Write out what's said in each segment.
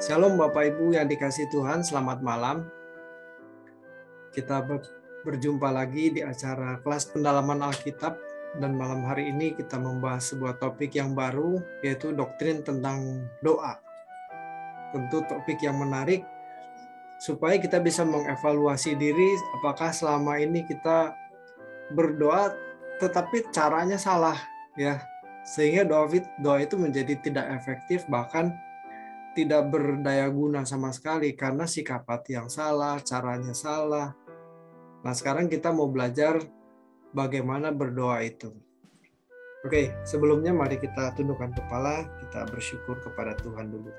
Shalom Bapak Ibu yang dikasihi Tuhan, selamat malam. Kita berjumpa lagi di acara kelas pendalaman Alkitab, dan malam hari ini kita membahas sebuah topik yang baru, yaitu doktrin tentang doa. Tentu topik yang menarik supaya kita bisa mengevaluasi diri apakah selama ini kita berdoa tetapi caranya salah, ya, sehingga doa itu menjadi tidak efektif, bahkan tidak berdaya guna sama sekali karena sikap hati yang salah, caranya salah. Nah, sekarang kita mau belajar bagaimana berdoa itu. Oke, sebelumnya mari kita tundukkan kepala, kita bersyukur kepada Tuhan dulu.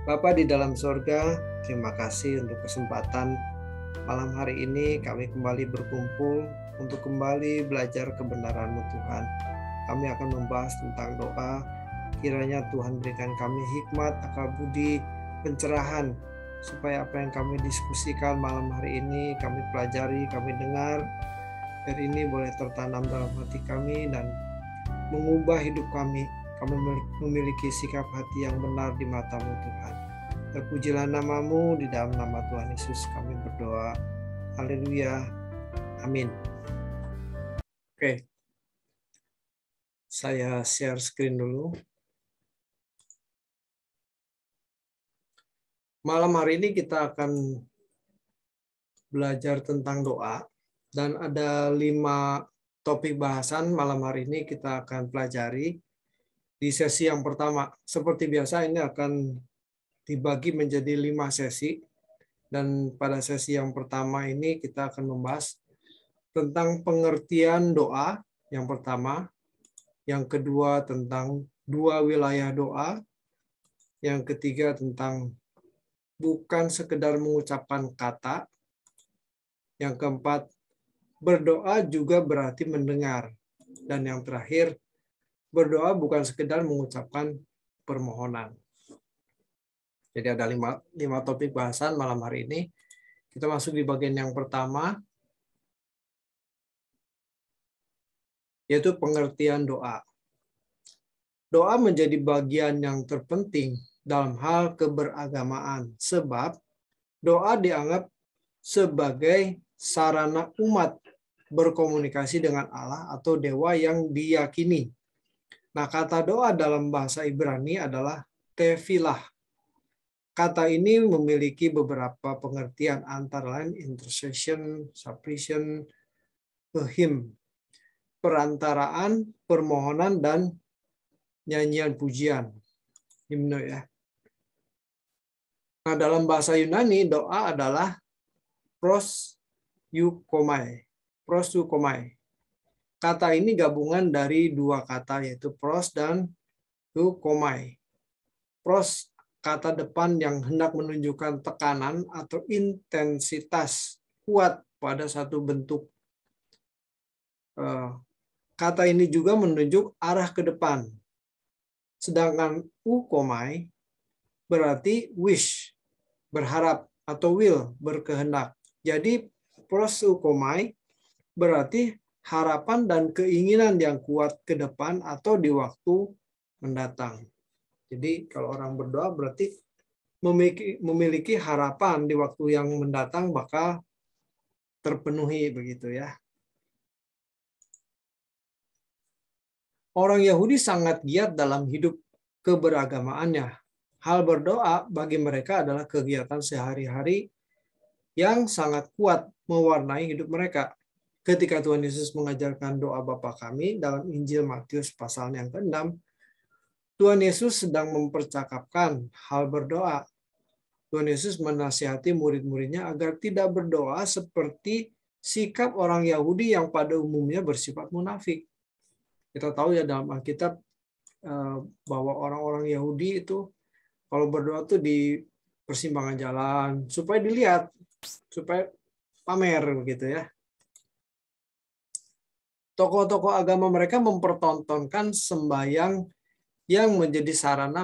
Bapa di dalam sorga, terima kasih untuk kesempatan malam hari ini kami kembali berkumpul untuk kembali belajar kebenaran-Mu Tuhan. Kami akan membahas tentang doa. Kiranya Tuhan berikan kami hikmat, akal budi, pencerahan, supaya apa yang kami diskusikan malam hari ini, kami pelajari, kami dengar, biar ini boleh tertanam dalam hati kami dan mengubah hidup kami. Kami memiliki sikap hati yang benar di mata-Mu Tuhan. Terpujilah nama-Mu, di dalam nama Tuhan Yesus kami berdoa. Haleluya. Amin. Oke. Saya share screen dulu. Malam hari ini kita akan belajar tentang doa, dan ada 5 topik bahasan malam hari ini kita akan pelajari di sesi yang pertama. Seperti biasa ini akan dibagi menjadi 5 sesi, dan pada sesi yang pertama ini kita akan membahas tentang pengertian doa yang pertama, yang kedua tentang 2 wilayah doa, yang ketiga tentang bukan sekedar mengucapkan kata. Yang keempat, berdoa juga berarti mendengar. Dan yang terakhir, berdoa bukan sekedar mengucapkan permohonan. Jadi ada 5 topik bahasan malam hari ini. Kita masuk di bagian yang pertama, yaitu pengertian doa. Doa menjadi bagian yang terpenting dalam hal keberagamaan, sebab doa dianggap sebagai sarana umat berkomunikasi dengan Allah atau dewa yang diyakini. Nah, kata doa dalam bahasa Ibrani adalah tefilah. Kata ini memiliki beberapa pengertian, antara lain intercession, supplication, hymn, perantaraan, permohonan, dan nyanyian pujian. Himne, ya. Nah, dalam bahasa Yunani, doa adalah prosukomai. Kata ini gabungan dari 2 kata, yaitu pros dan eukomai. Pros, kata depan yang hendak menunjukkan tekanan atau intensitas kuat pada satu bentuk. Kata ini juga menunjuk arah ke depan. Sedangkan eukomai berarti wish, berharap, atau will, berkehendak. Jadi prosukomai berarti harapan dan keinginan yang kuat ke depan atau di waktu mendatang. Jadi kalau orang berdoa berarti memiliki harapan di waktu yang mendatang bakal terpenuhi, begitu ya. Orang Yahudi sangat giat dalam hidup keberagamaannya. Hal berdoa bagi mereka adalah kegiatan sehari-hari yang sangat kuat mewarnai hidup mereka. Ketika Tuhan Yesus mengajarkan doa Bapa kami dalam Injil Matius pasal yang ke-6, Tuhan Yesus sedang mempercakapkan hal berdoa. Tuhan Yesus menasihati murid-muridnya agar tidak berdoa seperti sikap orang Yahudi yang pada umumnya bersifat munafik. Kita tahu ya dalam Alkitab bahwa orang-orang Yahudi itu kalau berdoa tuh di persimpangan jalan supaya dilihat, supaya pamer, begitu ya. Tokoh-tokoh agama mereka mempertontonkan sembahyang yang menjadi sarana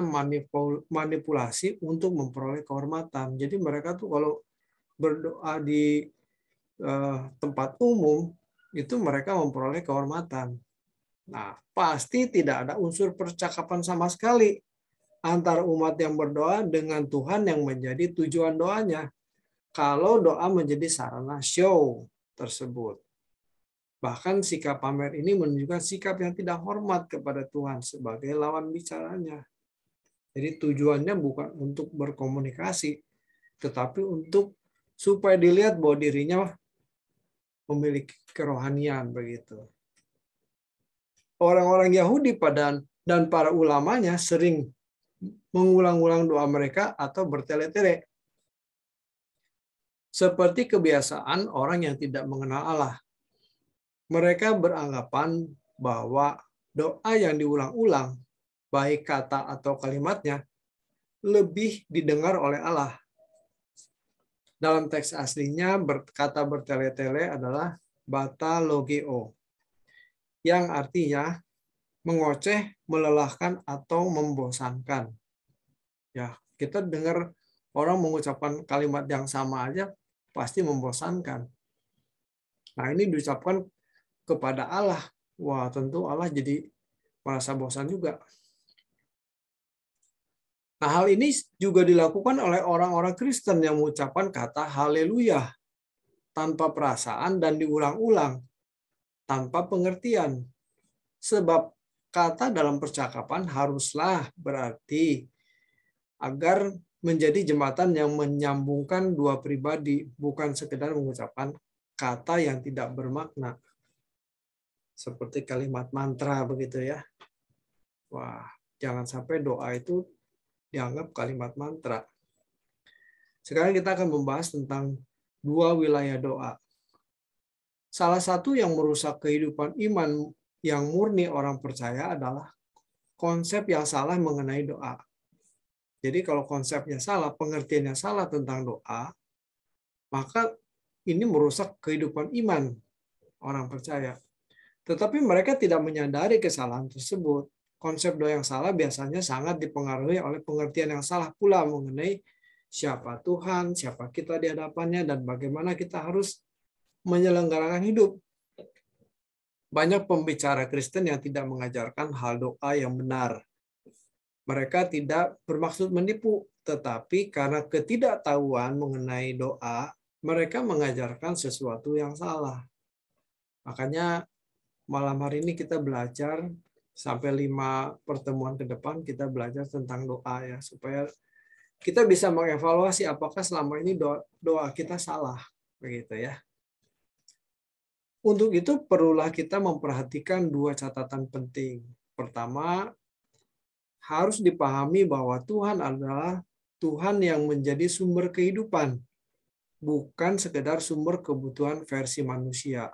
manipulasi untuk memperoleh kehormatan. Jadi mereka tuh kalau berdoa di tempat umum itu mereka memperoleh kehormatan. Nah, pasti tidak ada unsur percakapan sama sekali. antara umat yang berdoa dengan Tuhan yang menjadi tujuan doanya. Kalau doa menjadi sarana show tersebut. Bahkan sikap pamer ini menunjukkan sikap yang tidak hormat kepada Tuhan sebagai lawan bicaranya. Jadi tujuannya bukan untuk berkomunikasi, tetapi untuk supaya dilihat bahwa dirinya memiliki kerohanian begitu. Orang-orang Yahudi dan para ulamanya sering mengulang-ulang doa mereka atau bertele-tele. Seperti kebiasaan orang yang tidak mengenal Allah. Mereka beranggapan bahwa doa yang diulang-ulang, baik kata atau kalimatnya, lebih didengar oleh Allah. Dalam teks aslinya, kata bertele-tele adalah batalogeo, yang artinya mengoceh, melelahkan, atau membosankan. Ya, kita dengar orang mengucapkan kalimat yang sama aja pasti membosankan. Nah, ini diucapkan kepada Allah. Wah, tentu Allah jadi merasa bosan juga. Nah, hal ini juga dilakukan oleh orang-orang Kristen yang mengucapkan kata haleluya tanpa perasaan dan diulang-ulang tanpa pengertian. Sebab kata dalam percakapan haruslah berarti agar menjadi jembatan yang menyambungkan dua pribadi, bukan sekedar mengucapkan kata yang tidak bermakna. Seperti kalimat mantra begitu ya. Wah, jangan sampai doa itu dianggap kalimat mantra. Sekarang kita akan membahas tentang dua wilayah doa. Salah satu yang merusak kehidupan iman yang murni orang percaya adalah konsep yang salah mengenai doa. Jadi kalau konsepnya salah, pengertiannya salah tentang doa, maka ini merusak kehidupan iman orang percaya. Tetapi mereka tidak menyadari kesalahan tersebut. Konsep doa yang salah biasanya sangat dipengaruhi oleh pengertian yang salah pula mengenai siapa Tuhan, siapa kita di hadapannya, dan bagaimana kita harus menyelenggarakan hidup. Banyak pembicara Kristen yang tidak mengajarkan hal doa yang benar. Mereka tidak bermaksud menipu, tetapi karena ketidaktahuan mengenai doa, mereka mengajarkan sesuatu yang salah. Makanya malam hari ini kita belajar sampai 5 pertemuan ke depan kita belajar tentang doa ya, supaya kita bisa mengevaluasi apakah selama ini doa kita salah, begitu ya. Untuk itu perlulah kita memperhatikan dua catatan penting. Pertama, harus dipahami bahwa Tuhan adalah Tuhan yang menjadi sumber kehidupan, bukan sekedar sumber kebutuhan versi manusia.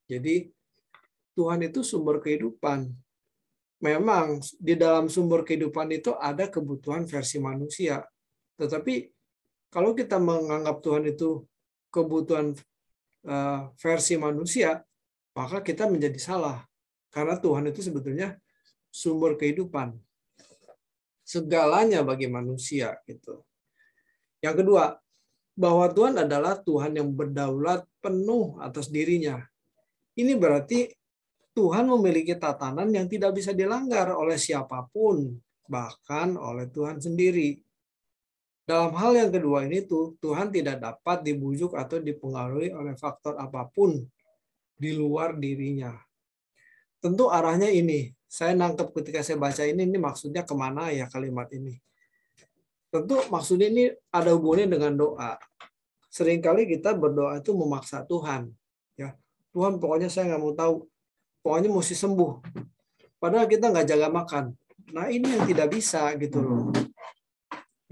Jadi Tuhan itu sumber kehidupan. Memang di dalam sumber kehidupan itu ada kebutuhan versi manusia. Tetapi kalau kita menganggap Tuhan itu kebutuhan versi manusia, maka kita menjadi salah. Karena Tuhan itu sebetulnya sumber kehidupan. Segalanya bagi manusia gitu. Yang kedua, bahwa Tuhan adalah Tuhan yang berdaulat penuh atas dirinya. Ini berarti Tuhan memiliki tatanan yang tidak bisa dilanggar oleh siapapun, bahkan oleh Tuhan sendiri. Dalam hal yang kedua ini Tuhan tidak dapat dibujuk atau dipengaruhi oleh faktor apapun di luar dirinya. Tentu arahnya ini. Saya nangkep ketika saya baca ini maksudnya kemana ya kalimat ini. Tentu maksudnya ini ada hubungannya dengan doa. Seringkali kita berdoa itu memaksa Tuhan. Ya, Tuhan pokoknya saya nggak mau tahu. Pokoknya mesti sembuh. Padahal kita nggak jaga makan. Nah ini yang tidak bisa gitu loh.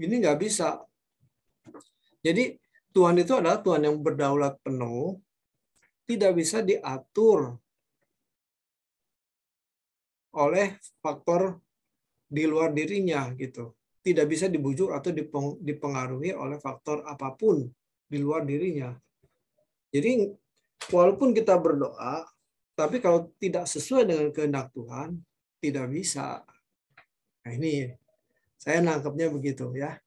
Ini nggak bisa. Jadi Tuhan itu adalah Tuhan yang berdaulat penuh. Tidak bisa diatur oleh faktor di luar dirinya gitu. Tidak bisa dibujuk atau dipengaruhi oleh faktor apapun di luar dirinya. Jadi walaupun kita berdoa, tapi kalau tidak sesuai dengan kehendak Tuhan, tidak bisa. Nah ini saya nangkepnya begitu ya.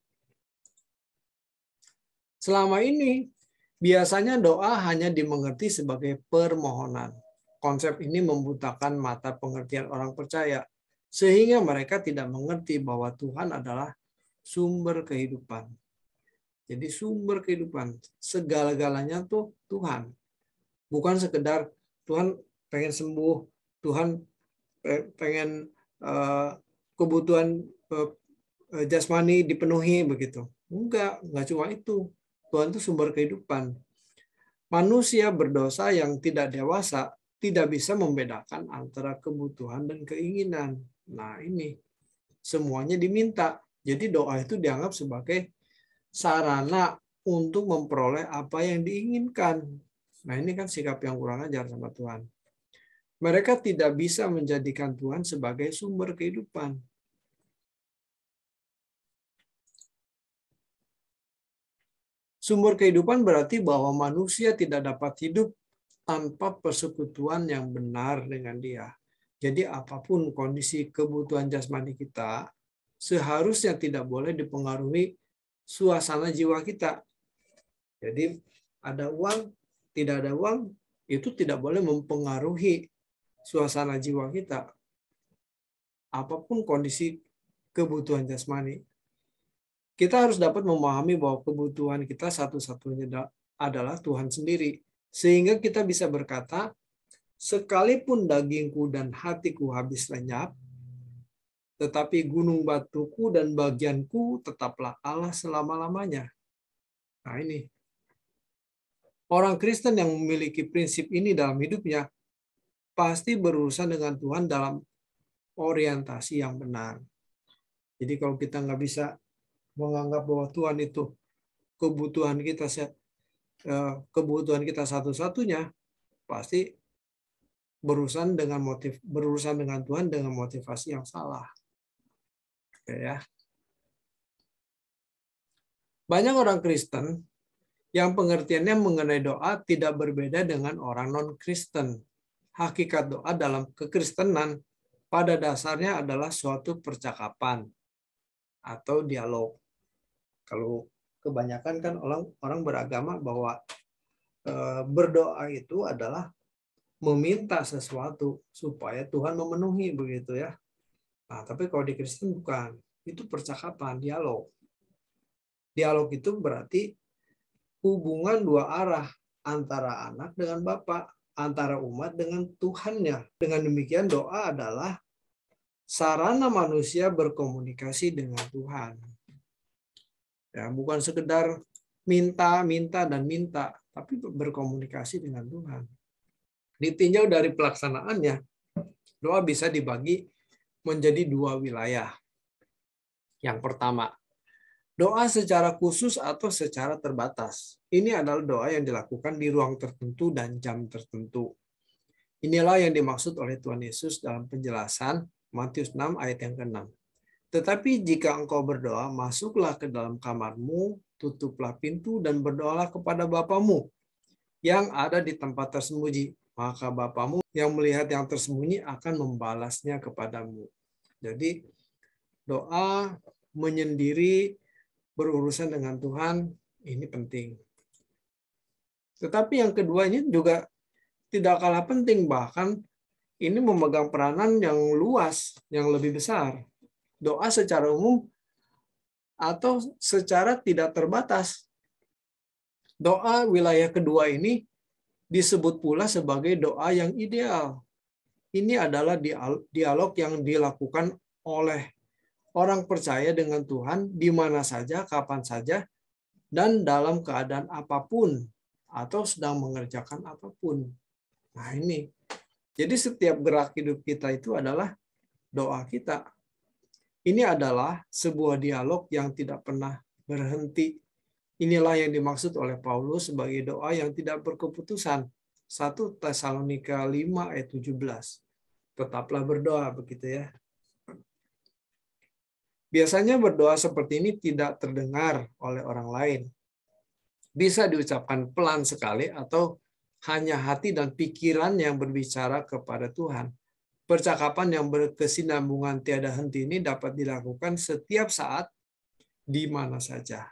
Selama ini biasanya doa hanya dimengerti sebagai permohonan. Konsep ini membutakan mata pengertian orang percaya, sehingga mereka tidak mengerti bahwa Tuhan adalah sumber kehidupan. Jadi sumber kehidupan, segala-galanya tuh Tuhan. Bukan sekedar Tuhan pengen sembuh, Tuhan pengen kebutuhan jasmani dipenuhi begitu. Enggak cuma itu. Tuhan itu sumber kehidupan. Manusia berdosa yang tidak dewasa tidak bisa membedakan antara kebutuhan dan keinginan. Nah, ini semuanya diminta. Jadi doa itu dianggap sebagai sarana untuk memperoleh apa yang diinginkan. Nah, ini kan sikap yang kurang ajar sama Tuhan. Mereka tidak bisa menjadikan Tuhan sebagai sumber kehidupan. Sumber kehidupan berarti bahwa manusia tidak dapat hidup tanpa persekutuan yang benar dengan Dia. Jadi apapun kondisi kebutuhan jasmani kita, seharusnya tidak boleh dipengaruhi suasana jiwa kita. Jadi ada uang, tidak ada uang, itu tidak boleh mempengaruhi suasana jiwa kita. Apapun kondisi kebutuhan jasmani. Kita harus dapat memahami bahwa kebutuhan kita satu-satunya adalah Tuhan sendiri. Sehingga kita bisa berkata, sekalipun dagingku dan hatiku habis lenyap, tetapi gunung batuku dan bagianku tetaplah Allah selama-lamanya. Nah ini. Orang Kristen yang memiliki prinsip ini dalam hidupnya, pasti berurusan dengan Tuhan dalam orientasi yang benar. Jadi kalau kita nggak bisa menganggap bahwa Tuhan itu kebutuhan kita satu-satunya, pasti berurusan dengan Tuhan dengan motivasi yang salah. Oke, ya. Banyak orang Kristen yang pengertiannya mengenai doa tidak berbeda dengan orang non-Kristen. Hakikat doa dalam kekristenan pada dasarnya adalah suatu percakapan atau dialog. Kalau kebanyakan kan orang beragama bahwa berdoa itu adalah meminta sesuatu supaya Tuhan memenuhi begitu ya. Nah, tapi kalau di Kristen bukan, itu percakapan, dialog. Dialog itu berarti hubungan dua arah antara anak dengan Bapa, antara umat dengan Tuhannya. Dengan demikian doa adalah sarana manusia berkomunikasi dengan Tuhan. Ya, bukan sekedar minta, tapi berkomunikasi dengan Tuhan. Ditinjau dari pelaksanaannya, doa bisa dibagi menjadi dua wilayah. Yang pertama, doa secara khusus atau secara terbatas. Ini adalah doa yang dilakukan di ruang tertentu dan jam tertentu. Inilah yang dimaksud oleh Tuhan Yesus dalam penjelasan Matius 6 ayat yang ke-6. Tetapi jika engkau berdoa, masuklah ke dalam kamarmu, tutuplah pintu, dan berdoalah kepada Bapamu yang ada di tempat tersembunyi. Maka Bapamu yang melihat yang tersembunyi akan membalasnya kepadamu. Jadi doa menyendiri berurusan dengan Tuhan, ini penting. Tetapi yang kedua ini juga tidak kalah penting, bahkan ini memegang peranan yang luas, yang lebih besar. Doa secara umum atau secara tidak terbatas. Doa wilayah kedua ini disebut pula sebagai doa yang ideal. Ini adalah dialog yang dilakukan oleh orang percaya dengan Tuhan di mana saja, kapan saja, dan dalam keadaan apapun, atau sedang mengerjakan apapun. Nah ini, jadi setiap gerak hidup kita itu adalah doa kita. Ini adalah sebuah dialog yang tidak pernah berhenti. Inilah yang dimaksud oleh Paulus sebagai doa yang tidak berkeputusan. 1 Tesalonika 5 ayat 17. Tetaplah berdoa, begitu ya. Biasanya berdoa seperti ini tidak terdengar oleh orang lain. Bisa diucapkan pelan sekali atau hanya hati dan pikiran yang berbicara kepada Tuhan. Percakapan yang berkesinambungan tiada henti ini dapat dilakukan setiap saat, di mana saja.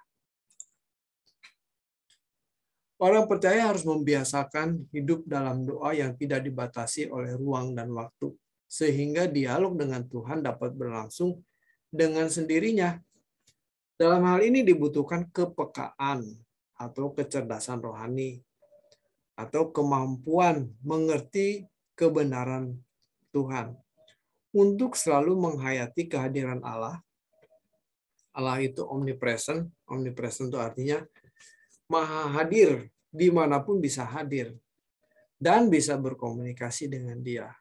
Orang percaya harus membiasakan hidup dalam doa yang tidak dibatasi oleh ruang dan waktu. sehingga dialog dengan Tuhan dapat berlangsung dengan sendirinya. Dalam hal ini dibutuhkan kepekaan atau kecerdasan rohani atau kemampuan mengerti kebenaran Tuhan untuk selalu menghayati kehadiran Allah. Allah itu omnipresent. Omnipresent itu artinya maha hadir, dimanapun bisa hadir, dan bisa berkomunikasi dengan Dia.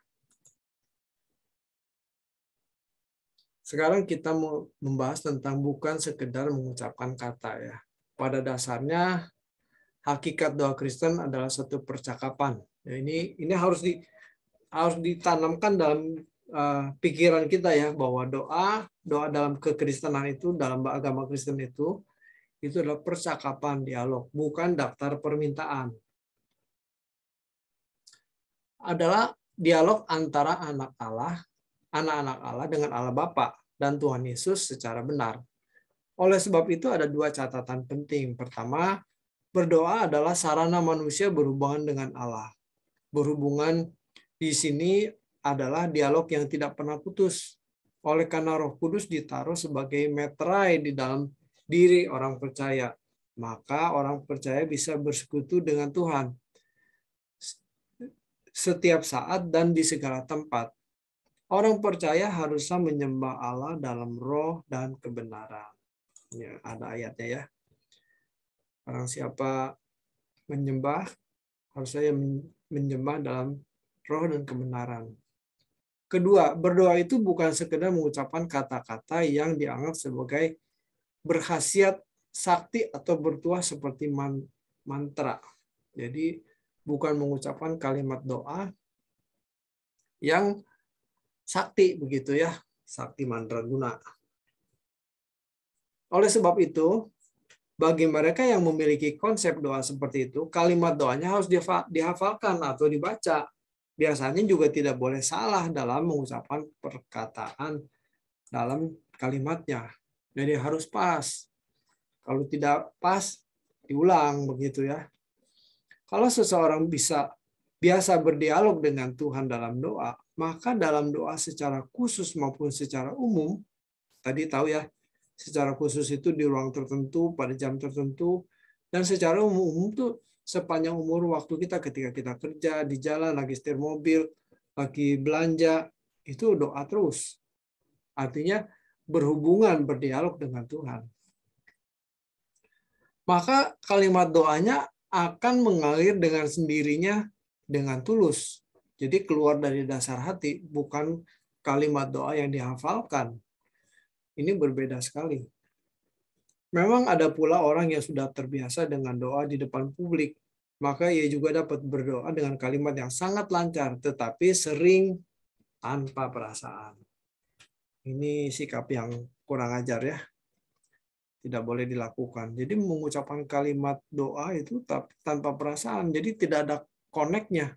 Sekarang kita mau membahas tentang bukan sekedar mengucapkan kata ya. Pada dasarnya hakikat doa Kristen adalah satu percakapan. Ya, ini harus ditanamkan dalam pikiran kita ya, bahwa doa dalam kekristenan itu, dalam agama Kristen itu adalah percakapan, dialog, bukan daftar permintaan. Adalah dialog antara anak-anak Allah dengan Allah Bapa dan Tuhan Yesus secara benar. Oleh sebab itu ada dua catatan penting. Pertama, berdoa adalah sarana manusia berhubungan dengan Allah. Berhubungan di sini adalah dialog yang tidak pernah putus. Oleh karena Roh Kudus ditaruh sebagai meterai di dalam diri orang percaya, maka orang percaya bisa bersekutu dengan Tuhan setiap saat dan di segala tempat. Orang percaya harusnya menyembah Allah dalam roh dan kebenaran. Ya, ada ayatnya ya. Barang siapa menyembah, harusnya menyembah dalam roh dan kebenaran. Kedua, berdoa itu bukan sekedar mengucapkan kata-kata yang dianggap sebagai berkhasiat sakti atau bertuah seperti mantra. Jadi bukan mengucapkan kalimat doa yang sakti begitu ya, sakti mandraguna. Oleh sebab itu, bagi mereka yang memiliki konsep doa seperti itu, kalimat doanya harus dihafalkan atau dibaca. Biasanya juga tidak boleh salah dalam mengucapkan perkataan dalam kalimatnya. Jadi harus pas. Kalau tidak pas, diulang begitu ya. Kalau seseorang biasa berdialog dengan Tuhan dalam doa, maka dalam doa secara khusus maupun secara umum, tadi tahu ya, secara khusus itu di ruang tertentu, pada jam tertentu, dan secara umum itu sepanjang umur waktu kita ketika kita kerja, di jalan, lagi setir mobil, lagi belanja, itu doa terus. Artinya berhubungan, berdialog dengan Tuhan. Maka kalimat doanya akan mengalir dengan sendirinya dengan tulus. Jadi keluar dari dasar hati, bukan kalimat doa yang dihafalkan. Ini berbeda sekali. Memang ada pula orang yang sudah terbiasa dengan doa di depan publik, maka ia juga dapat berdoa dengan kalimat yang sangat lancar, tetapi sering tanpa perasaan. Ini sikap yang kurang ajar ya. Tidak boleh dilakukan. Jadi mengucapkan kalimat doa itu tanpa perasaan, jadi tidak ada connect-nya.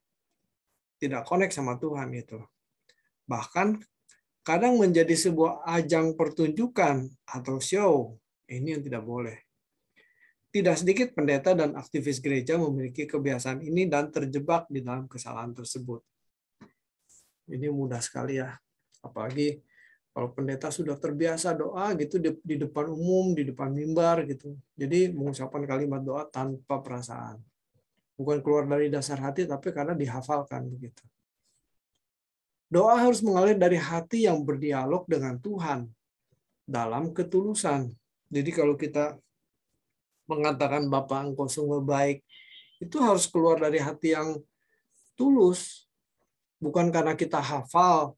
Tidak connect sama Tuhan itu. Bahkan kadang menjadi sebuah ajang pertunjukan atau show. Ini yang tidak boleh. Tidak sedikit pendeta dan aktivis gereja memiliki kebiasaan ini dan terjebak di dalam kesalahan tersebut. Ini mudah sekali ya. Apalagi kalau pendeta sudah terbiasa doa gitu di depan umum, di depan mimbar gitu. Jadi mengucapkan kalimat doa tanpa perasaan. Bukan keluar dari dasar hati, tapi karena dihafalkan begitu. Doa harus mengalir dari hati yang berdialog dengan Tuhan dalam ketulusan. Jadi kalau kita mengatakan Bapa Engkau sungguh baik, itu harus keluar dari hati yang tulus. Bukan karena kita hafal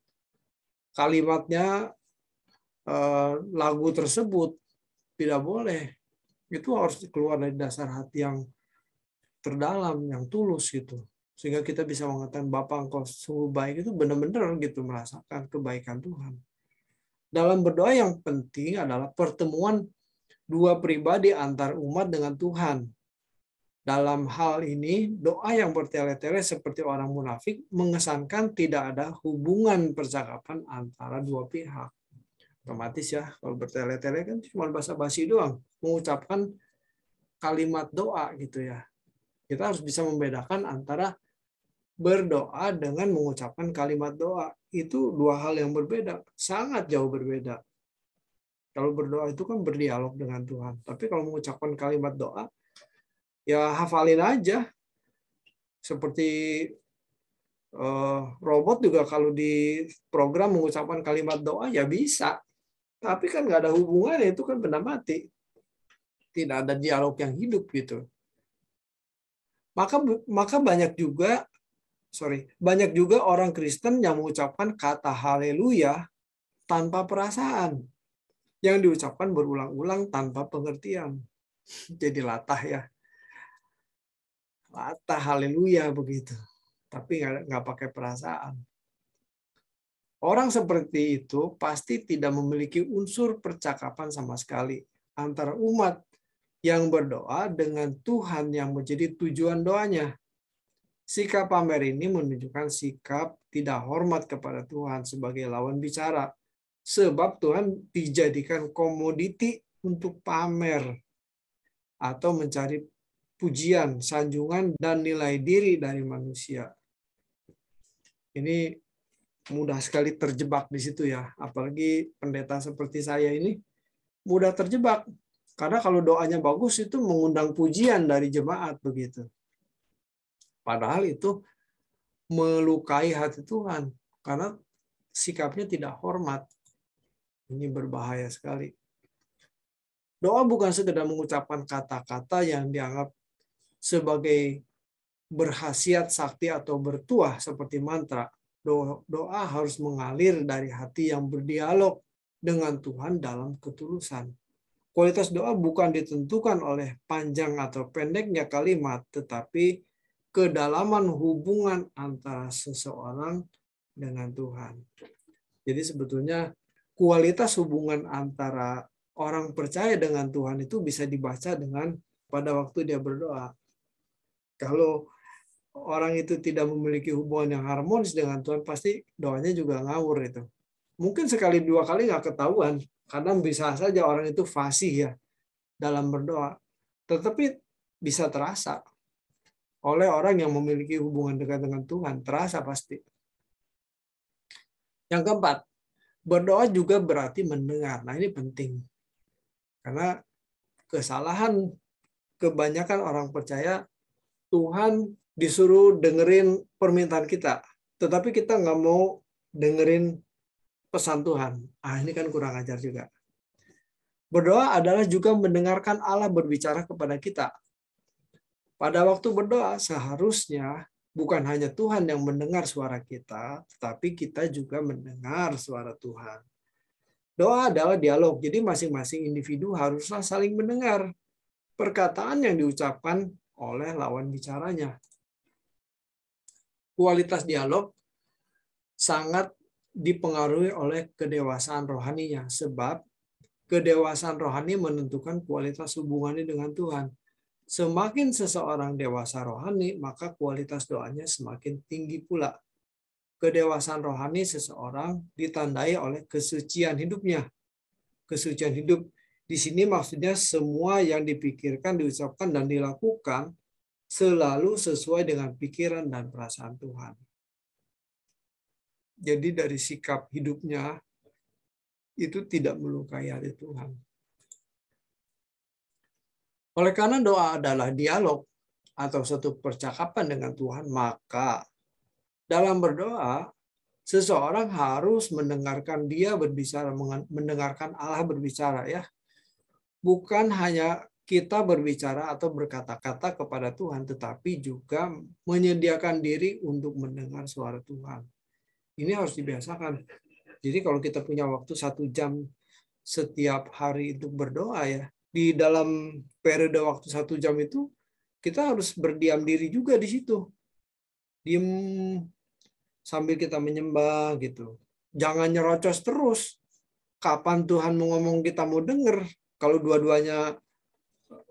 kalimatnya, lagu tersebut. Tidak boleh. Itu harus keluar dari dasar hati yang terdalam, yang tulus gitu. Sehingga kita bisa mengatakan Bapa Engkau sungguh baik, itu benar-benar gitu merasakan kebaikan Tuhan. Dalam berdoa yang penting adalah pertemuan dua pribadi antar umat dengan Tuhan. Dalam hal ini, doa yang bertele-tele seperti orang munafik mengesankan tidak ada hubungan percakapan antara dua pihak. Otomatis ya, kalau bertele-tele kan cuma basa-basi doang, mengucapkan kalimat doa gitu ya. Kita harus bisa membedakan antara berdoa dengan mengucapkan kalimat doa. Itu dua hal yang berbeda, sangat jauh berbeda. Kalau berdoa itu kan berdialog dengan Tuhan. Tapi kalau mengucapkan kalimat doa, ya hafalin aja. Seperti robot juga kalau di program mengucapkan kalimat doa, ya bisa. Tapi kan nggak ada hubungannya, itu kan benda mati. Tidak ada dialog yang hidup gitu. Maka banyak juga orang Kristen yang mengucapkan kata haleluya tanpa perasaan, yang diucapkan berulang-ulang tanpa pengertian. Jadi latah haleluya begitu, tapi nggak pakai perasaan. Orang seperti itu pasti tidak memiliki unsur percakapan sama sekali antara umat yang berdoa dengan Tuhan yang menjadi tujuan doanya. Sikap pamer ini menunjukkan sikap tidak hormat kepada Tuhan sebagai lawan bicara. Sebab Tuhan dijadikan komoditi untuk pamer atau mencari pujian, sanjungan, dan nilai diri dari manusia. Ini mudah sekali terjebak di situ ya. Apalagi pendeta seperti saya ini mudah terjebak. Karena kalau doanya bagus itu mengundang pujian dari jemaat begitu. Padahal itu melukai hati Tuhan karena sikapnya tidak hormat. Ini berbahaya sekali. Doa bukan sekedar mengucapkan kata-kata yang dianggap sebagai berkhasiat sakti atau bertuah seperti mantra. Doa harus mengalir dari hati yang berdialog dengan Tuhan dalam ketulusan. Kualitas doa bukan ditentukan oleh panjang atau pendeknya kalimat, tetapi kedalaman hubungan antara seseorang dengan Tuhan. Jadi sebetulnya kualitas hubungan antara orang percaya dengan Tuhan itu bisa dibaca dengan pada waktu dia berdoa. Kalau orang itu tidak memiliki hubungan yang harmonis dengan Tuhan, pasti doanya juga ngawur itu. Mungkin sekali dua kali nggak ketahuan, karena bisa saja orang itu fasih ya dalam berdoa. Tetapi bisa terasa oleh orang yang memiliki hubungan dekat dengan Tuhan, terasa pasti. Yang keempat, berdoa juga berarti mendengar. Nah ini penting. Karena kesalahan kebanyakan orang percaya, Tuhan disuruh dengerin permintaan kita, tetapi kita nggak mau dengerin pesan Tuhan. Ini kan kurang ajar juga. Berdoa adalah juga mendengarkan Allah berbicara kepada kita. Pada waktu berdoa, seharusnya bukan hanya Tuhan yang mendengar suara kita, tetapi kita juga mendengar suara Tuhan. Doa adalah dialog, jadi masing-masing individu haruslah saling mendengar perkataan yang diucapkan oleh lawan bicaranya. Kualitas dialog sangat dipengaruhi oleh kedewasaan rohaninya, sebab kedewasaan rohani menentukan kualitas hubungannya dengan Tuhan. Semakin seseorang dewasa rohani, maka kualitas doanya semakin tinggi pula. Kedewasaan rohani seseorang ditandai oleh kesucian hidupnya. Kesucian hidup di sini maksudnya semua yang dipikirkan, diucapkan, dan dilakukan selalu sesuai dengan pikiran dan perasaan Tuhan. Jadi dari sikap hidupnya itu tidak melukai hati Tuhan. Oleh karena doa adalah dialog atau satu percakapan dengan Tuhan, maka dalam berdoa, seseorang harus mendengarkan dia berbicara, mendengarkan Allah berbicara ya. Bukan hanya kita berbicara atau berkata-kata kepada Tuhan, tetapi juga menyediakan diri untuk mendengar suara Tuhan. Ini harus dibiasakan. Jadi kalau kita punya waktu 1 jam setiap hari untuk berdoa ya, di dalam periode waktu 1 jam itu, kita harus berdiam diri juga di situ. Diam sambil kita menyembah gitu. Jangan nyerocos terus. Kapan Tuhan mau ngomong kita mau denger, kalau dua-duanya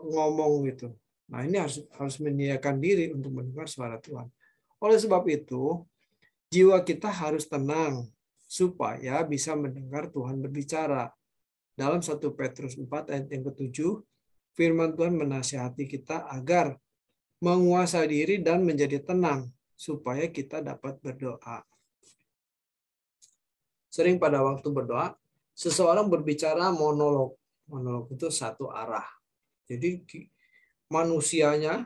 ngomong gitu. Nah ini harus menyediakan diri untuk mendengar suara Tuhan. Oleh sebab itu, jiwa kita harus tenang supaya bisa mendengar Tuhan berbicara. Dalam 1 Petrus 4 ayat yang ke-7, firman Tuhan menasihati kita agar menguasai diri dan menjadi tenang supaya kita dapat berdoa. Sering pada waktu berdoa, seseorang berbicara monolog. Monolog itu satu arah. Jadi manusianya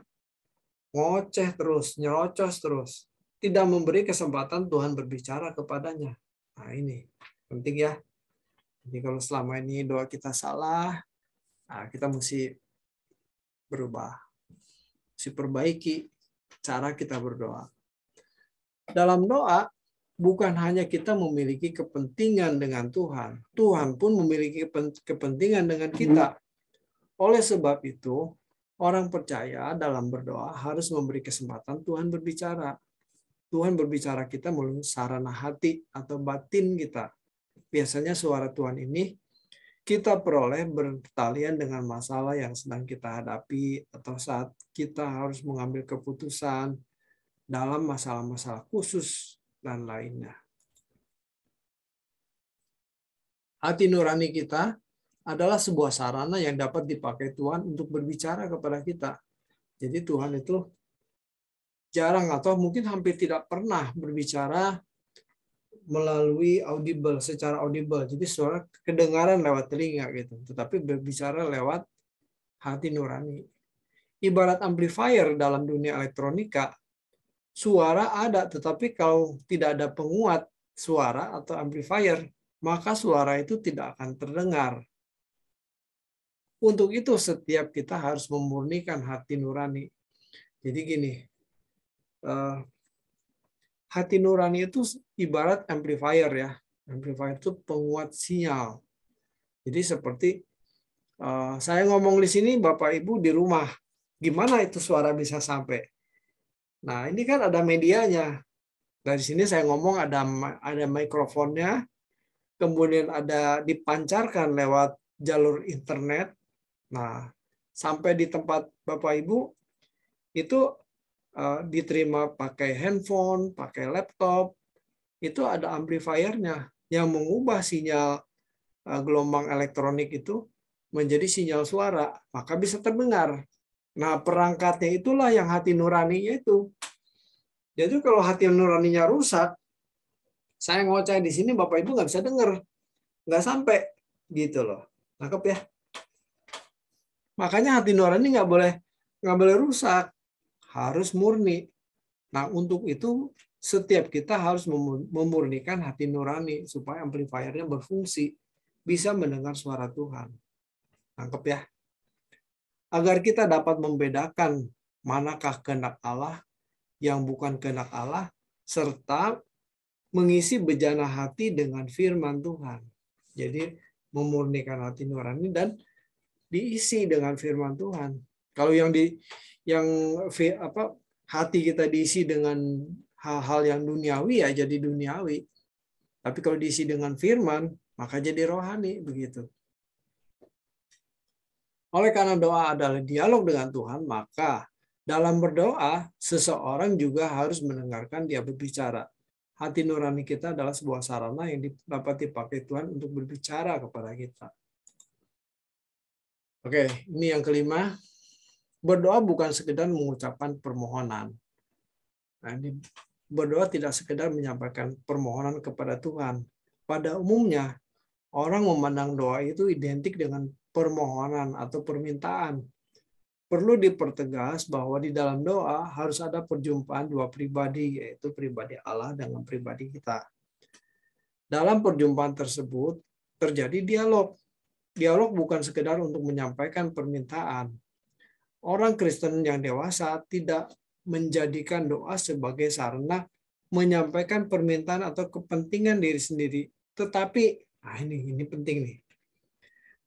ngoceh terus, nyerocos terus. Tidak memberi kesempatan Tuhan berbicara kepadanya. Nah ini penting ya. Jadi kalau selama ini doa kita salah, nah kita mesti berubah. Mesti perbaiki cara kita berdoa. Dalam doa, bukan hanya kita memiliki kepentingan dengan Tuhan. Tuhan pun memiliki kepentingan dengan kita. Oleh sebab itu, orang percaya dalam berdoa harus memberi kesempatan Tuhan berbicara. Tuhan berbicara kita melalui sarana hati atau batin kita. Biasanya suara Tuhan ini kita peroleh bertalian dengan masalah yang sedang kita hadapi atau saat kita harus mengambil keputusan dalam masalah-masalah khusus dan lainnya. Hati nurani kita adalah sebuah sarana yang dapat dipakai Tuhan untuk berbicara kepada kita. Jadi Tuhan itu jarang atau mungkin hampir tidak pernah berbicara melalui audible, secara audible. Jadi suara kedengaran lewat telinga gitu, tetapi berbicara lewat hati nurani. Ibarat amplifier dalam dunia elektronika, suara ada, tetapi kalau tidak ada penguat suara atau amplifier, maka suara itu tidak akan terdengar. Untuk itu setiap kita harus memurnikan hati nurani. Jadi gini, hati nurani itu ibarat amplifier ya. Amplifier itu penguat sinyal. Jadi seperti saya ngomong di sini, Bapak Ibu di rumah, gimana itu suara bisa sampai? Nah ini kan ada medianya. Dari sini saya ngomong ada mikrofonnya, kemudian ada dipancarkan lewat jalur internet. Nah, sampai di tempat Bapak Ibu itu diterima pakai handphone, pakai laptop, itu ada amplifiernya yang mengubah sinyal gelombang elektronik itu menjadi sinyal suara, maka bisa terdengar. Nah, perangkatnya itulah yang hati nuraninya itu. Jadi kalau hati nuraninya rusak, saya ngoceh di sini Bapak Ibu nggak bisa dengar, nggak sampai gitu loh. Nangkep ya? Makanya hati nurani nggak boleh rusak, harus murni. Nah untuk itu setiap kita harus memurnikan hati nurani supaya amplifiernya berfungsi, bisa mendengar suara Tuhan. Nangkep ya? Agar kita dapat membedakan manakah kehendak Allah yang bukan kehendak Allah, serta mengisi bejana hati dengan firman Tuhan. Jadi memurnikan hati nurani dan diisi dengan firman Tuhan. Kalau hati kita diisi dengan hal-hal yang duniawi ya jadi duniawi. Tapi kalau diisi dengan firman, maka jadi rohani begitu. Oleh karena doa adalah dialog dengan Tuhan, maka dalam berdoa seseorang juga harus mendengarkan dia berbicara. Hati nurani kita adalah sebuah sarana yang dapat dipakai Tuhan untuk berbicara kepada kita. Oke, ini yang kelima. Berdoa bukan sekedar mengucapkan permohonan. Nah, berdoa tidak sekedar menyampaikan permohonan kepada Tuhan. Pada umumnya, orang memandang doa itu identik dengan permohonan atau permintaan. Perlu dipertegas bahwa di dalam doa harus ada perjumpaan dua pribadi, yaitu pribadi Allah dengan pribadi kita. Dalam perjumpaan tersebut, terjadi dialog. Dialog bukan sekedar untuk menyampaikan permintaan. Orang Kristen yang dewasa tidak menjadikan doa sebagai sarana menyampaikan permintaan atau kepentingan diri sendiri. Tetapi, ini penting nih.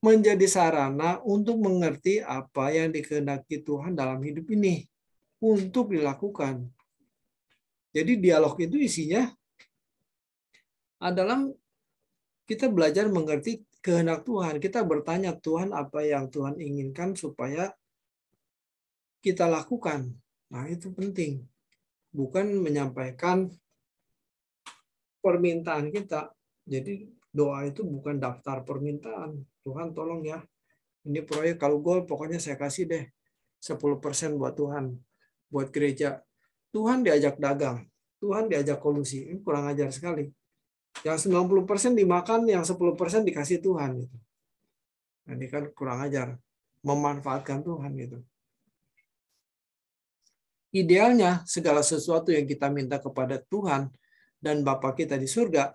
Menjadi sarana untuk mengerti apa yang dikehendaki Tuhan dalam hidup ini untuk dilakukan. Jadi dialog itu isinya adalah kita belajar mengerti kehendak Tuhan. Kita bertanya, Tuhan apa yang Tuhan inginkan supaya kita lakukan. Nah, itu penting. Bukan menyampaikan permintaan kita. Jadi doa itu bukan daftar permintaan. Tuhan tolong ya. Ini proyek kalau goal pokoknya saya kasih deh 10% buat Tuhan, buat gereja. Tuhan diajak dagang, Tuhan diajak kolusi. Ini kurang ajar sekali. Yang 90% dimakan, yang 10% dikasih Tuhan. Gitu. Nah, ini kan kurang ajar. Memanfaatkan Tuhan. Gitu. Idealnya, segala sesuatu yang kita minta kepada Tuhan dan Bapa kita di surga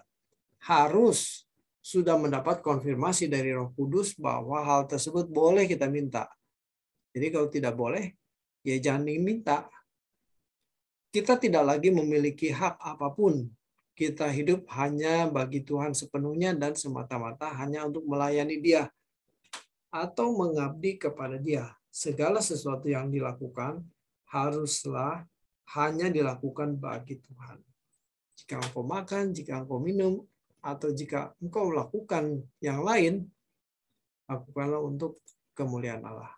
harus sudah mendapat konfirmasi dari Roh Kudus bahwa hal tersebut boleh kita minta. Jadi kalau tidak boleh, ya jangan diminta. Kita tidak lagi memiliki hak apapun. Kita hidup hanya bagi Tuhan sepenuhnya dan semata-mata hanya untuk melayani Dia atau mengabdi kepada Dia. Segala sesuatu yang dilakukan haruslah hanya dilakukan bagi Tuhan. Jika engkau makan, jika engkau minum, atau jika engkau melakukan yang lain, lakukanlah untuk kemuliaan Allah.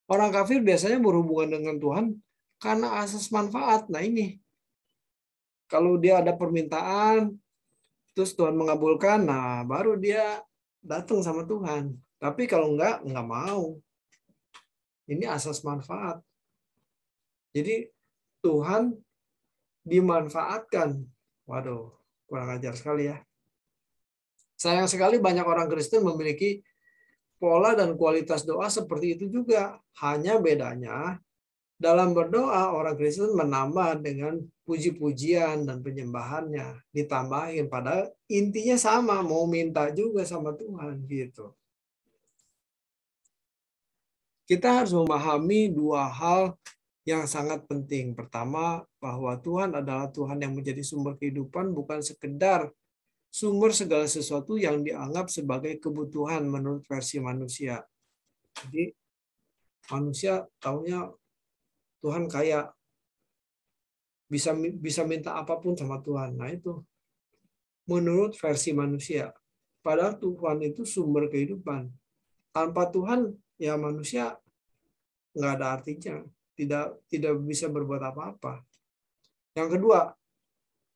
Orang kafir biasanya berhubungan dengan Tuhan karena asas manfaat. Nah ini, kalau dia ada permintaan, terus Tuhan mengabulkan, nah baru dia datang sama Tuhan. Tapi kalau enggak mau. Ini asas manfaat. Jadi Tuhan dimanfaatkan. Waduh, kurang ajar sekali ya. Sayang sekali banyak orang Kristen memiliki pola dan kualitas doa seperti itu juga. Hanya bedanya dalam berdoa orang Kristen menambah dengan puji-pujian dan penyembahannya. Ditambahin padahal intinya sama, mau minta juga sama Tuhan gitu. Kita harus memahami dua hal yang sangat penting. Pertama, bahwa Tuhan adalah Tuhan yang menjadi sumber kehidupan, bukan sekedar sumber segala sesuatu yang dianggap sebagai kebutuhan menurut versi manusia. Jadi manusia taunya Tuhan kaya, bisa minta apapun sama Tuhan. Nah itu menurut versi manusia. Padahal Tuhan itu sumber kehidupan. Tanpa Tuhan ya manusia nggak ada artinya, tidak bisa berbuat apa-apa. Yang kedua,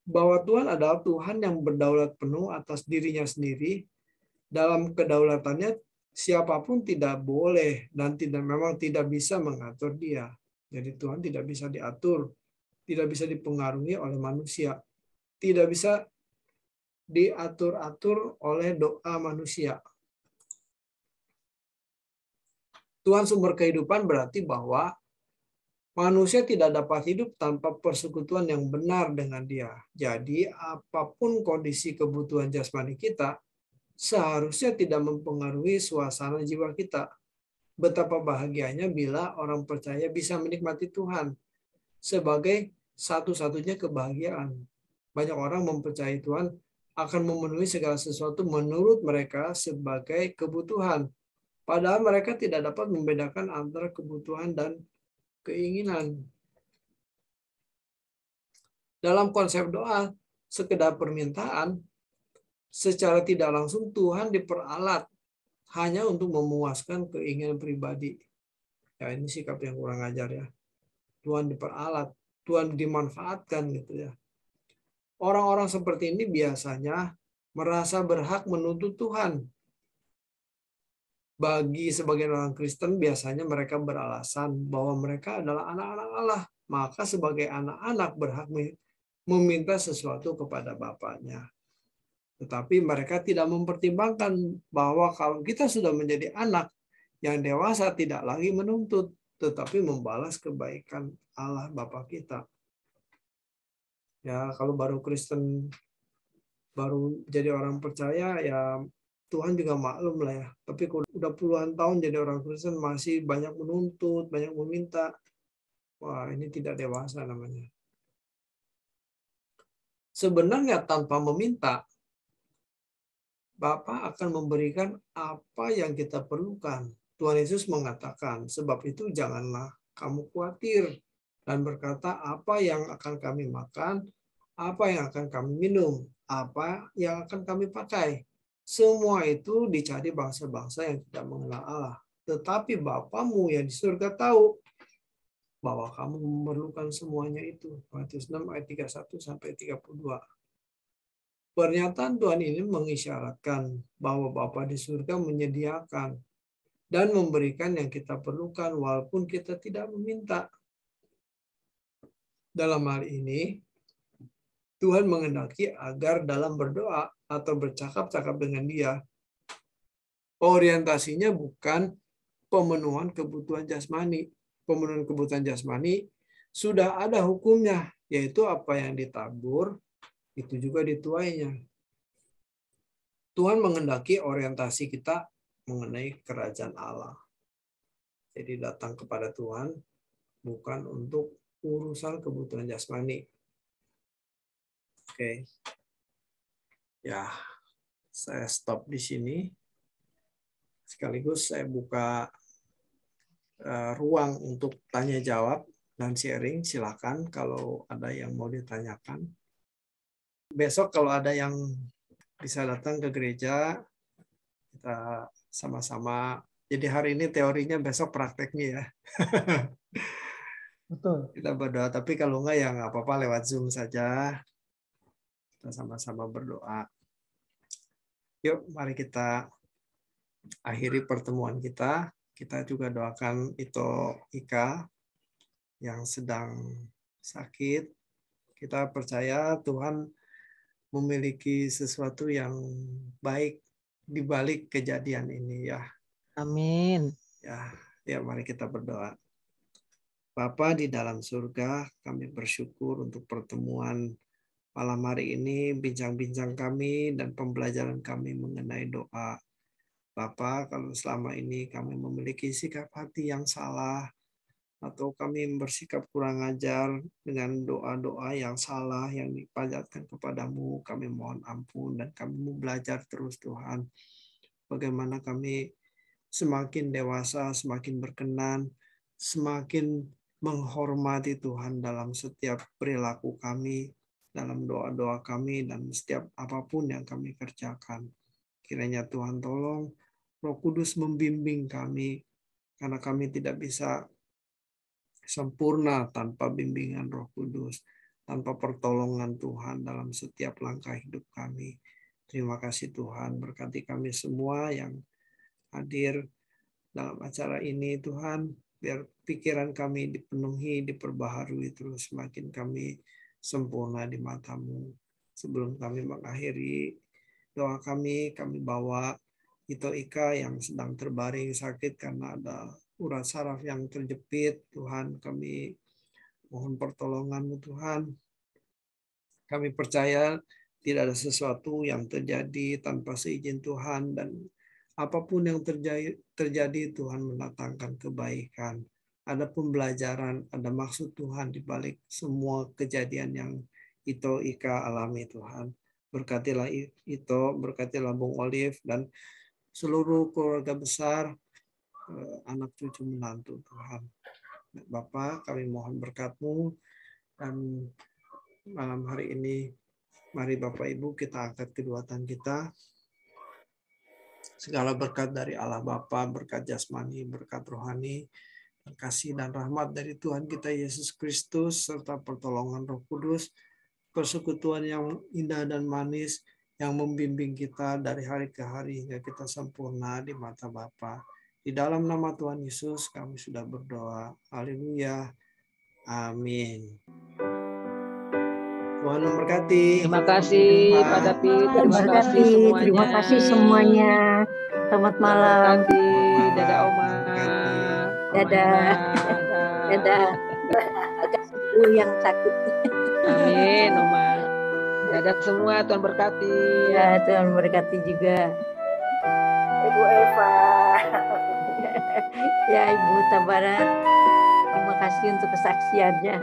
bahwa Tuhan adalah Tuhan yang berdaulat penuh atas dirinya sendiri. Dalam kedaulatannya siapapun tidak boleh dan memang tidak bisa mengatur Dia. Jadi Tuhan tidak bisa diatur, tidak bisa dipengaruhi oleh manusia, tidak bisa diatur-atur oleh doa manusia. Tuhan sumber kehidupan berarti bahwa manusia tidak dapat hidup tanpa persekutuan yang benar dengan Dia. Jadi, apapun kondisi kebutuhan jasmani kita, seharusnya tidak mempengaruhi suasana jiwa kita. Betapa bahagianya bila orang percaya bisa menikmati Tuhan sebagai satu-satunya kebahagiaan. Banyak orang mempercayai Tuhan akan memenuhi segala sesuatu menurut mereka sebagai kebutuhan. Padahal mereka tidak dapat membedakan antara kebutuhan dan keinginan. Dalam konsep doa, sekedar permintaan, secara tidak langsung Tuhan diperalat hanya untuk memuaskan keinginan pribadi. Ya ini sikap yang kurang ajar ya. Tuhan diperalat, Tuhan dimanfaatkan gitu ya. Orang-orang seperti ini biasanya merasa berhak menuntut Tuhan. Bagi sebagian orang Kristen biasanya mereka beralasan bahwa mereka adalah anak-anak Allah. Maka sebagai anak-anak berhak meminta sesuatu kepada Bapaknya. Tetapi mereka tidak mempertimbangkan bahwa kalau kita sudah menjadi anak yang dewasa tidak lagi menuntut, tetapi membalas kebaikan Allah Bapa kita. Ya kalau baru Kristen, baru jadi orang percaya ya Tuhan juga maklum lah ya. Tapi kalau udah puluhan tahun jadi orang Kristen masih banyak menuntut, banyak meminta. Wah, ini tidak dewasa namanya. Sebenarnya tanpa meminta, Bapa akan memberikan apa yang kita perlukan. Tuhan Yesus mengatakan, sebab itu janganlah kamu khawatir dan berkata apa yang akan kami makan, apa yang akan kami minum, apa yang akan kami pakai. Semua itu dicari bangsa-bangsa yang tidak mengenal Allah. Tetapi Bapamu yang di surga tahu bahwa kamu memerlukan semuanya itu. Matius 6 ayat 31 sampai 32. Pernyataan Tuhan ini mengisyaratkan bahwa Bapa di surga menyediakan dan memberikan yang kita perlukan walaupun kita tidak meminta. Dalam hal ini, Tuhan menghendaki agar dalam berdoa atau bercakap-cakap dengan Dia, orientasinya bukan pemenuhan kebutuhan jasmani. Pemenuhan kebutuhan jasmani sudah ada hukumnya, yaitu apa yang ditabur, itu juga dituainya. Tuhan menghendaki orientasi kita mengenai kerajaan Allah. Jadi datang kepada Tuhan bukan untuk urusan kebutuhan jasmani. Oke. Ya, saya stop di sini. Sekaligus saya buka ruang untuk tanya jawab dan sharing. Silakan kalau ada yang mau ditanyakan. Besok kalau ada yang bisa datang ke gereja, kita sama-sama. Jadi hari ini teorinya, besok prakteknya ya. Betul. Kita berdoa, tapi kalau enggak ya nggak apa-apa, lewat Zoom saja. Kita sama-sama berdoa. Yuk, mari kita akhiri pertemuan kita. Kita juga doakan Ito Ika yang sedang sakit. Kita percaya Tuhan memiliki sesuatu yang baik di balik kejadian ini ya. Amin. Ya, mari kita berdoa. Bapa di dalam surga, kami bersyukur untuk pertemuan malam hari ini, bincang-bincang kami dan pembelajaran kami mengenai doa. Bapa, kalau selama ini kami memiliki sikap hati yang salah, atau kami bersikap kurang ajar dengan doa-doa yang salah yang dipanjatkan kepadamu, kami mohon ampun dan kami mau belajar terus Tuhan. Bagaimana kami semakin dewasa, semakin berkenan, semakin menghormati Tuhan dalam setiap perilaku kami, dalam doa-doa kami, dan setiap apapun yang kami kerjakan. Kiranya Tuhan tolong, Roh Kudus membimbing kami, karena kami tidak bisa sempurna tanpa bimbingan Roh Kudus, tanpa pertolongan Tuhan dalam setiap langkah hidup kami. Terima kasih Tuhan, berkati kami semua yang hadir dalam acara ini Tuhan, biar pikiran kami dipenuhi, diperbaharui terus, semakin kami sempurna di mata-Mu. Sebelum kami mengakhiri doa kami bawa Ito Ika yang sedang terbaring sakit karena ada urat saraf yang terjepit. Tuhan, kami mohon pertolongan-Mu Tuhan. Kami percaya tidak ada sesuatu yang terjadi tanpa seizin Tuhan, dan apapun yang terjadi Tuhan mendatangkan kebaikan. Ada pembelajaran, ada maksud Tuhan di balik semua kejadian yang Ito Ika alami Tuhan. Berkatilah Ito, berkatilah Bung Olive dan seluruh keluarga besar, anak cucu menantu Tuhan. Bapak, kami mohon berkat-Mu, dan malam hari ini mari Bapak Ibu kita angkat kedua tangan kita. Segala berkat dari Allah Bapa, berkat jasmani, berkat rohani, kasih dan rahmat dari Tuhan kita Yesus Kristus, serta pertolongan Roh Kudus, persekutuan yang indah dan manis yang membimbing kita dari hari ke hari hingga kita sempurna di mata Bapa. Di dalam nama Tuhan Yesus kami sudah berdoa. Haleluya. Amin. Tuhan memberkati. Terima kasih Pak David. Terima kasih semuanya. Terima kasih semuanya. Selamat malam. Dadah Oma. Dadah. Dadah. Agak sembuh yang sakit. Amin Oma. Dadah semua, Tuhan berkati. Ya, Tuhan berkati juga. Ibu Eva. Ya, Ibu Tabarat. Terima kasih untuk kesaksiannya.